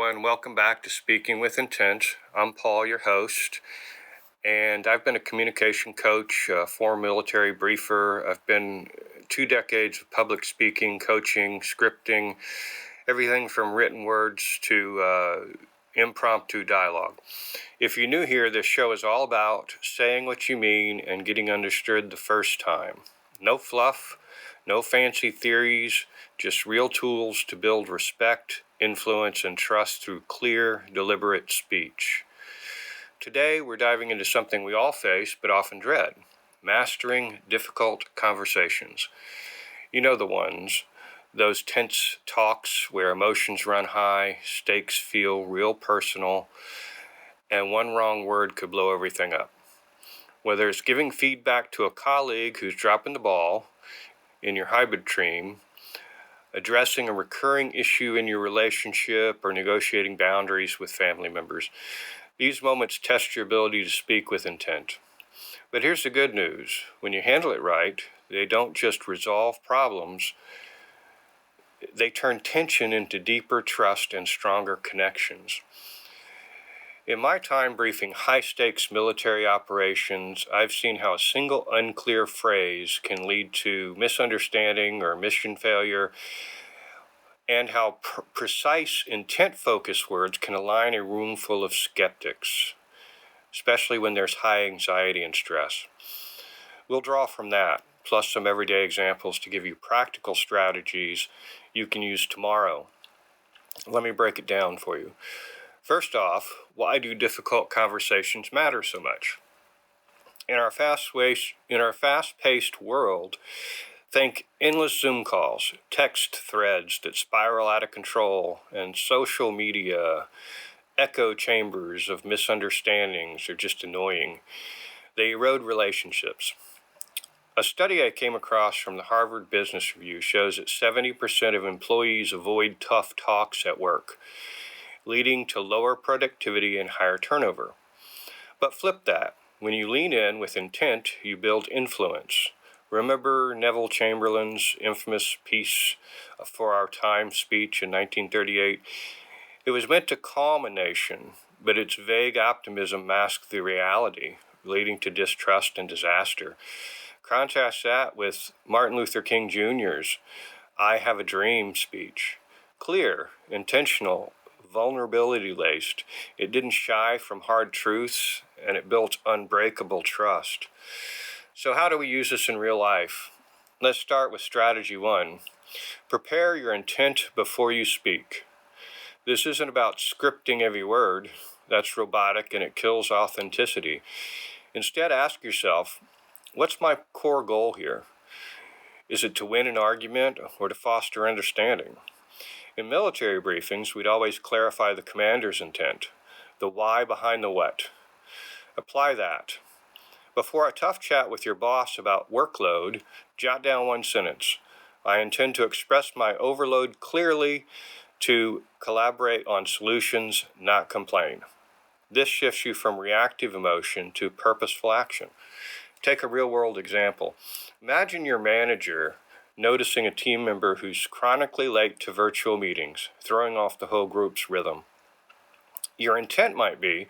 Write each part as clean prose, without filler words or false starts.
everyone. Welcome back to Speaking with Intent. I'm Paul, your host, and I've been a communication coach, a former military briefer. I've been 2 decades of public speaking, coaching, scripting, everything from written words to impromptu dialogue. If you're new here, this show is all about saying what you mean and getting understood the first time. No fluff, no fancy theories, just real tools to build respect, influence, and trust through clear, deliberate speech. Today, we're diving into something we all face but often dread: mastering difficult conversations. You know the ones, those tense talks where emotions run high, stakes feel real personal, and one wrong word could blow everything up. Whether it's giving feedback to a colleague who's dropping the ball in your hybrid team, addressing a recurring issue in your relationship, or negotiating boundaries with family members. These moments test your ability to speak with intent. But here's the good news. When you handle it right, they don't just resolve problems, they turn tension into deeper trust and stronger connections. In my time briefing high-stakes military operations, I've seen how a single unclear phrase can lead to misunderstanding or mission failure, and how precise, intent-focused words can align a room full of skeptics, especially when there's high anxiety and stress. We'll draw from that, plus some everyday examples to give you practical strategies you can use tomorrow. Let me break it down for you. First off, why do difficult conversations matter so much? In our fast-paced world, think endless Zoom calls, text threads that spiral out of control, and social media echo chambers of misunderstandings are just annoying. They erode relationships. A study I came across from the Harvard Business Review shows that 70% of employees avoid tough talks at work, leading to lower productivity and higher turnover. But flip that. When you lean in with intent, you build influence. Remember Neville Chamberlain's infamous Peace for Our Time speech in 1938? It was meant to calm a nation, but its vague optimism masked the reality, leading to distrust and disaster. Contrast that with Martin Luther King Jr.'s I Have a Dream speech. Clear, intentional, vulnerability-laced. It didn't shy from hard truths, and it built unbreakable trust. So how do we use this in real life? Let's start with strategy 1. Prepare your intent before you speak. This isn't about scripting every word. That's robotic and it kills authenticity. Instead, ask yourself, what's my core goal here? Is it to win an argument or to foster understanding? In military briefings, we'd always clarify the commander's intent, the why behind the what. Apply that. Before a tough chat with your boss about workload, jot down one sentence. I intend to express my overload clearly, to collaborate on solutions, not complain. This shifts you from reactive emotion to purposeful action. Take a real-world example. Imagine your manager noticing a team member who's chronically late to virtual meetings, throwing off the whole group's rhythm. Your intent might be,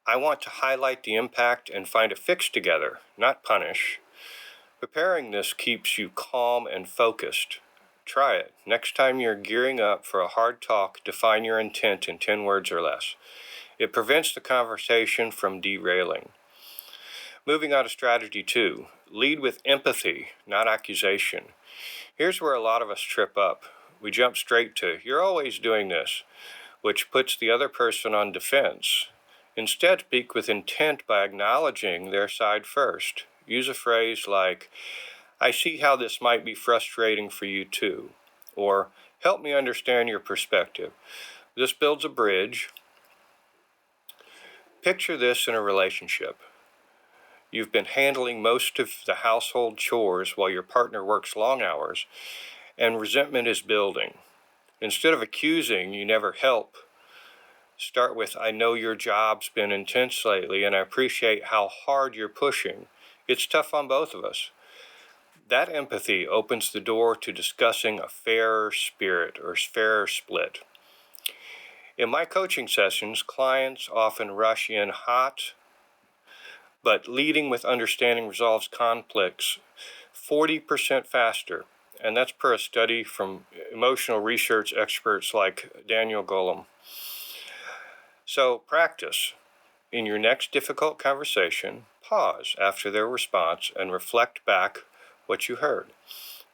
I want to highlight the impact and find a fix together, not punish. Preparing this keeps you calm and focused. Try it. Next time you're gearing up for a hard talk, define your intent in 10 words or less. It prevents the conversation from derailing. Moving on to strategy 2, lead with empathy, not accusation. Here's where a lot of us trip up. We jump straight to, you're always doing this, which puts the other person on defense. Instead, speak with intent by acknowledging their side first. Use a phrase like, I see how this might be frustrating for you too, or help me understand your perspective. This builds a bridge. Picture this in a relationship. You've been handling most of the household chores while your partner works long hours, and resentment is building. Instead of accusing, you never help. Start with, I know your job's been intense lately, and I appreciate how hard you're pushing. It's tough on both of us. That empathy opens the door to discussing a fairer spirit or fairer split. In my coaching sessions, clients often rush in hot, but leading with understanding resolves conflicts 40% faster. And that's per a study from emotional research experts like Daniel Golem. So practice. In your next difficult conversation, pause after their response and reflect back what you heard.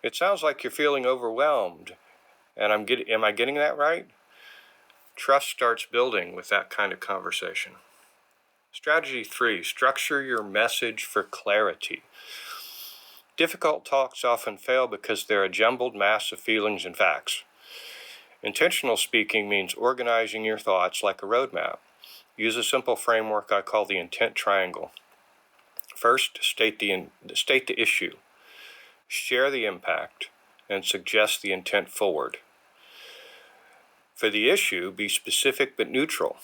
It sounds like you're feeling overwhelmed, and am I getting that right? Trust starts building with that kind of conversation. Strategy 3, structure your message for clarity. Difficult talks often fail because they're a jumbled mass of feelings and facts. Intentional speaking means organizing your thoughts like a roadmap. Use a simple framework I call the intent triangle. First, state the issue, share the impact, and suggest the intent forward. For the issue, be specific but neutral.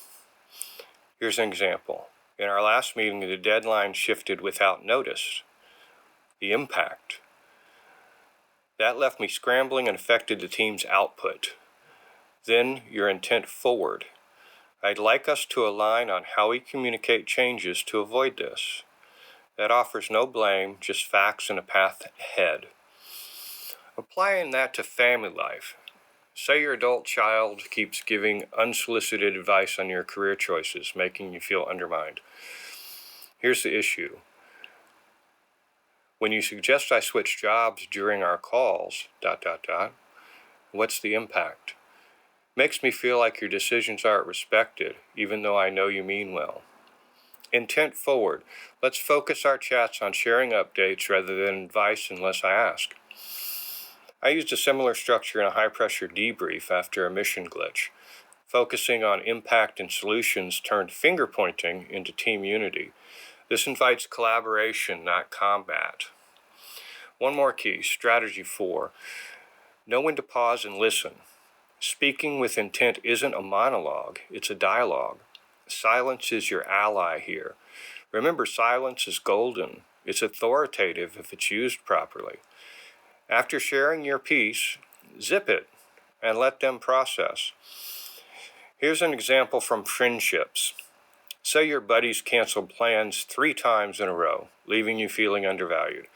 Here's an example. In our last meeting, the deadline shifted without notice. The impact. That left me scrambling and affected the team's output. Then your intent forward. I'd like us to align on how we communicate changes to avoid this. That offers no blame, just facts and a path ahead. Applying that to family life. Say your adult child keeps giving unsolicited advice on your career choices, making you feel undermined. Here's the issue. When you suggest I switch jobs during our calls, what's the impact? Makes me feel like your decisions aren't respected, even though I know you mean well. Intent forward. Let's focus our chats on sharing updates rather than advice unless I ask. I used a similar structure in a high-pressure debrief after a mission glitch. Focusing on impact and solutions turned finger-pointing into team unity. This invites collaboration, not combat. One more key, strategy 4. Know when to pause and listen. Speaking with intent isn't a monologue, it's a dialogue. Silence is your ally here. Remember, silence is golden. It's authoritative if it's used properly. After sharing your piece, zip it and let them process. Here's an example from friendships. Say your buddies canceled plans 3 times in a row, leaving you feeling undervalued.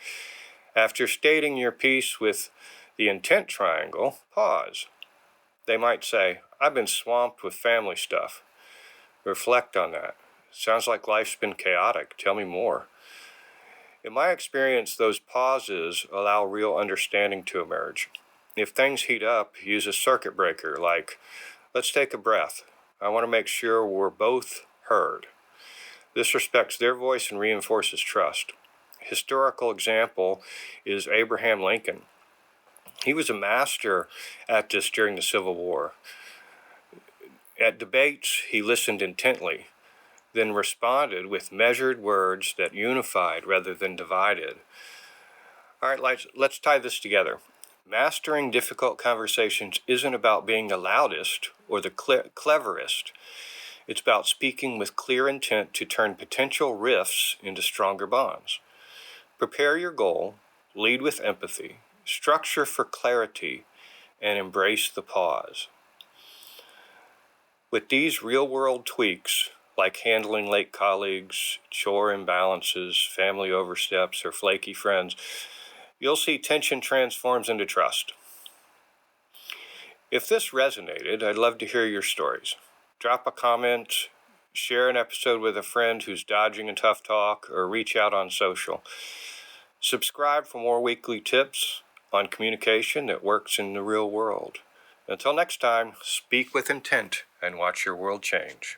After stating your piece with the intent triangle, pause. They might say, I've been swamped with family stuff. Reflect on that. Sounds like life's been chaotic. Tell me more. In my experience, those pauses allow real understanding to emerge. If things heat up, use a circuit breaker like, let's take a breath. I want to make sure we're both heard. This respects their voice and reinforces trust. Historical example is Abraham Lincoln. He was a master at this during the Civil War. At debates, he listened intently, then responded with measured words that unified rather than divided. All right, let's tie this together. Mastering difficult conversations isn't about being the loudest or the cleverest. It's about speaking with clear intent to turn potential rifts into stronger bonds. Prepare your goal, lead with empathy, structure for clarity, and embrace the pause. With these real-world tweaks, like handling late colleagues, chore imbalances, family oversteps, or flaky friends, you'll see tension transforms into trust. If this resonated, I'd love to hear your stories. Drop a comment, share an episode with a friend who's dodging a tough talk, or reach out on social. Subscribe for more weekly tips on communication that works in the real world. Until next time, speak with intent and watch your world change.